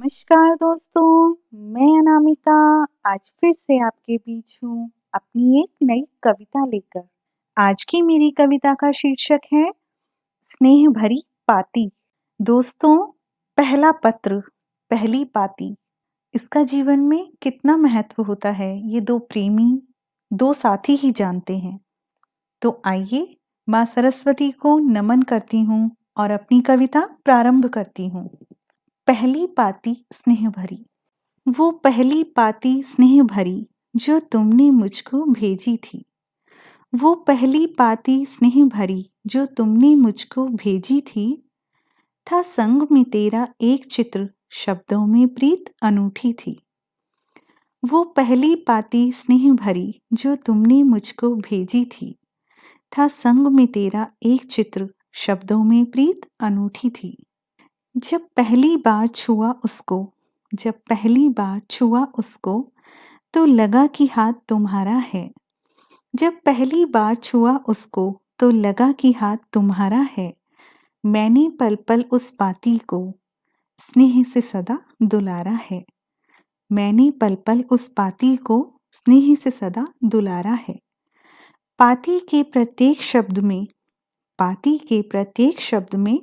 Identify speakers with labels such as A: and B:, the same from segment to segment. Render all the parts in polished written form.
A: नमस्कार दोस्तों, मैं अनामिका आज फिर से आपके बीच हूँ अपनी एक नई कविता लेकर। आज की मेरी कविता का शीर्षक है स्नेह भरी पाती। दोस्तों, पहला पत्र, पहली पाती, इसका जीवन में कितना महत्व होता है ये दो प्रेमी, दो साथी ही जानते हैं। तो आइए माँ सरस्वती को नमन करती हूँ और अपनी कविता प्रारंभ करती हूँ। पहली पाती स्नेह भरी। वो पहली पाती स्नेह भरी जो तुमने मुझको भेजी थी। वो पहली पाती स्नेह भरी जो तुमने मुझको भेजी थी। था संग में तेरा एक चित्र, शब्दों में प्रीत अनूठी थी। वो पहली पाती स्नेह भरी जो तुमने मुझको भेजी थी। था संग में तेरा एक चित्र, शब्दों में प्रीत अनूठी थी। जब पहली बार छुआ उसको, जब पहली बार छुआ उसको, तो लगा कि हाथ तुम्हारा है। जब पहली बार छुआ उसको, तो लगा कि हाथ तुम्हारा है। मैंने पल पल उस पाती को स्नेह से सदा दुलारा है। मैंने पल पल उस पाती को स्नेह से सदा दुलारा है। पाती के प्रत्येक शब्द में, पाती के प्रत्येक शब्द में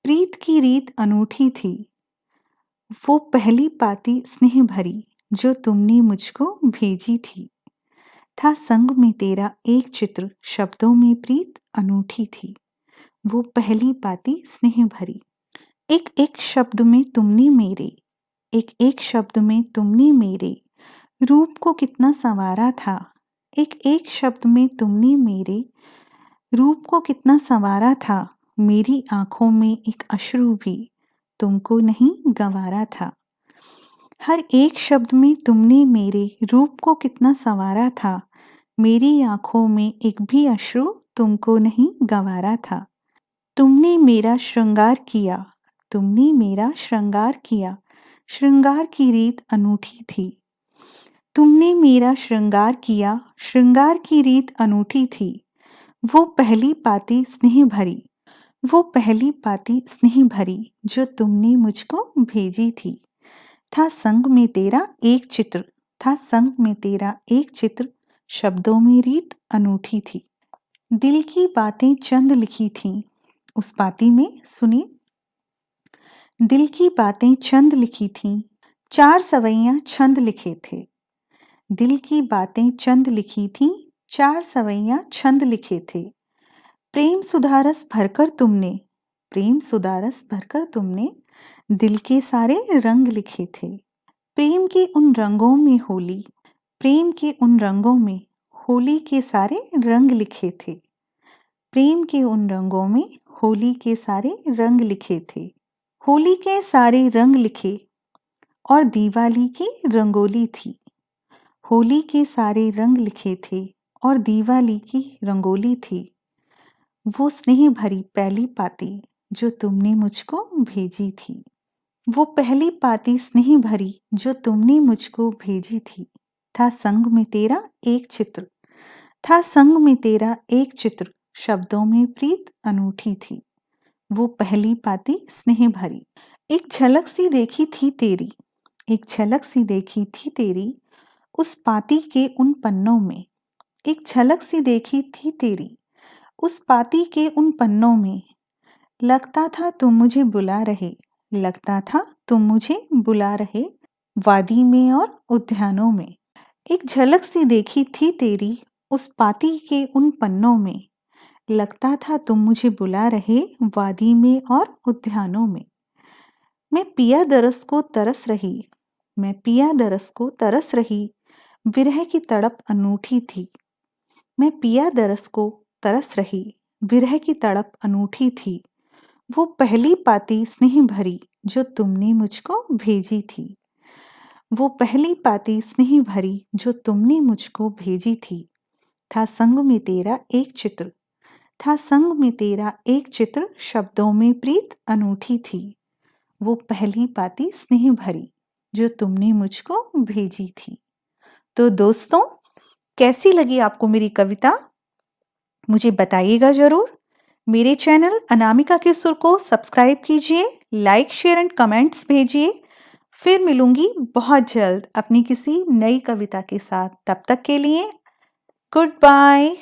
A: प्रीत की रीत अनूठी थी। वो पहली पाती स्नेह भरी जो तुमने मुझको भेजी थी। था संग में तेरा एक चित्र, शब्दों में प्रीत अनूठी थी। वो पहली पाती स्नेह भरी। एक एक शब्द में तुमने मेरे, एक एक शब्द में तुमने मेरे रूप को कितना संवारा था। एक एक शब्द में तुमने मेरे रूप को कितना संवारा था। मेरी आंखों में एक अश्रु भी तुमको नहीं गंवारा था। हर एक शब्द में तुमने मेरे रूप को कितना संवारा था। मेरी आंखों में एक भी अश्रु तुमको नहीं गंवारा था। तुमने मेरा श्रृंगार किया, तुमने मेरा श्रृंगार किया, श्रृंगार की रीत अनूठी थी। तुमने मेरा श्रृंगार किया, श्रृंगार की रीत अनूठी थी। वो पहली पाती स्नेह भरी, वो पहली पाती स्नेह भरी जो तुमने मुझको भेजी थी। था संग में तेरा एक चित्र, था संग में तेरा एक चित्र, शब्दों में रीत अनूठी थी। दिल की बातें चंद लिखी थीं उस पाती में, सुनिए। दिल की बातें चंद लिखी थीं, चार सवैयां छंद लिखे थे। दिल की बातें चंद लिखी थीं, चार सवैयां छंद लिखे थे। प्रेम सुधारस भरकर तुमने, प्रेम सुधारस भरकर तुमने दिल के सारे रंग लिखे थे। प्रेम के उन रंगों में होली, प्रेम के उन रंगों में होली के सारे रंग लिखे थे। प्रेम के उन रंगों में होली के सारे रंग लिखे थे। होली के सारे रंग लिखे और दिवाली की रंगोली थी। होली के सारे रंग लिखे थे और दिवाली की रंगोली थी। वो स्नेह भरी पहली पाती जो तुमने मुझको भेजी थी। वो पहली पाती स्नेह भरी जो तुमने मुझको भेजी थी। था संग में तेरा एक चित्र, था संग में तेरा एक चित्र, शब्दों में प्रीत अनूठी थी। वो पहली पाती स्नेह भरी। एक झलक सी देखी थी तेरी, एक झलक सी देखी थी तेरी उस पाती के उन पन्नों में। एक झलक सी देखी थी तेरी उस पाती के उन पन्नों में। लगता था तुम मुझे बुला रहे, लगता था तुम मुझे बुला रहे वादी में और उद्यानों में। एक झलक सी देखी थी तेरी उस पाती के उन पन्नों में। लगता था तुम मुझे बुला रहे वादी में और उद्यानों में। मैं पिया दरस को तरस रही, मैं पिया दरस को तरस रही, विरह की तड़प अनूठी थी। मैं पिया दरस को तरस रही, विरह की तड़प अनूठी थी। वो पहली पाती स्नेह भरी जो तुमने मुझको भेजी थी। वो पहली पाती स्नेह भरी जो तुमने मुझको भेजी थी। था संग में तेरा एक चित्र, था संग में तेरा एक चित्र, शब्दों में प्रीत अनूठी थी। वो पहली पाती स्नेह भरी जो तुमने मुझको भेजी थी। तो दोस्तों, कैसी लगी आपको मेरी कविता? मुझे बताइएगा जरूर। मेरे चैनल अनामिका के सुर को सब्सक्राइब कीजिए, लाइक शेयर एंड कमेंट्स भेजिए। फिर मिलूंगी बहुत जल्द अपनी किसी नई कविता के साथ। तब तक के लिए गुड बाय।